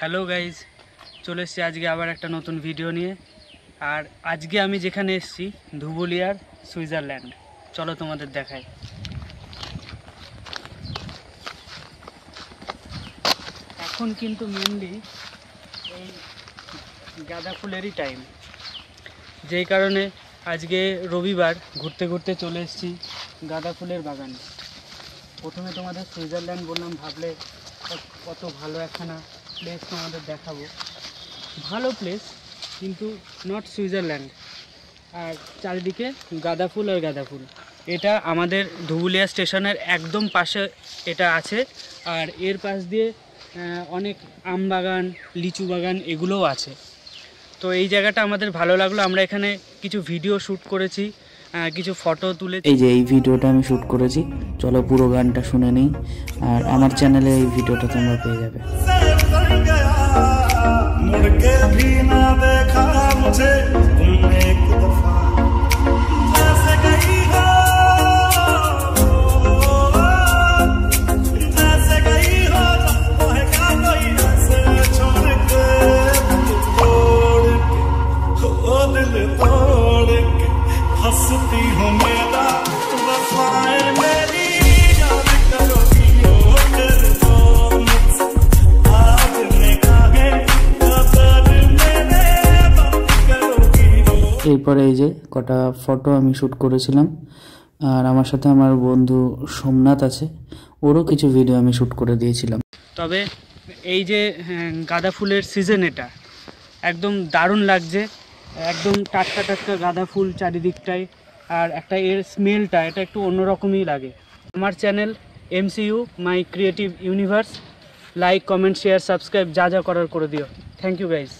Hello guys, চলে এসেছি আজকে আবার একটা নতুন ভিডিও নিয়ে। আর আজকে আমি যেখানে এসেছি ধুবুলিয়ার সুইজারল্যান্ড, চলো তোমাদের দেখাই। এখন কিন্তু মেনলি এই গাঁদা ফুলেরই টাইম, যেই কারণে আজকে রবিবার ঘুরতে ঘুরতে চলে এসেছি গাঁদা ফুলের বাগানে। প্রথমে তোমাদের সুইজারল্যান্ড বললাম, ভাবলে কত ভালো একখানা প্লেস তোমাদের দেখাবো। ভালো প্লেস, কিন্তু নট সুইজারল্যান্ড। আর চারিদিকে গাঁদা ফুল আর গাঁদা ফুল। এটা আমাদের ধুবুলিয়া স্টেশনের একদম পাশে এটা আছে। আর এর পাশ দিয়ে অনেক আম বাগান, লিচু বাগান এগুলোও আছে। তো এই জায়গাটা আমাদের ভালো লাগলো। আমরা এখানে কিছু ভিডিও শ্যুট করেছি, কিছু ফটো তুলে। এই যে এই ভিডিওটা আমি শ্যুট করেছি, চলো পুরো গানটা শুনে নিই। আর আমার চ্যানেলে এই ভিডিওটা তোমরা পেয়ে যাবে। এরপরে এই যে কটা ফটো আমি শ্যুট করেছিলাম। আর আমার সাথে আমার বন্ধু সোমনাথ আছে, ওরও কিছু ভিডিও আমি শ্যুট করে দিয়েছিলাম। তবে এই যে গাঁদা ফুলের সিজন, এটা একদম দারুণ লাগছে। একদম টাটকা টাটকা গাঁদা ফুল চারিদিকটায়। আর একটা এর স্মেলটা, এটা একটু অন্যরকমই লাগে। আমার channel MCU my creative universe, like, comment, share, subscribe যা যা করার করে দিও। Thank you guys.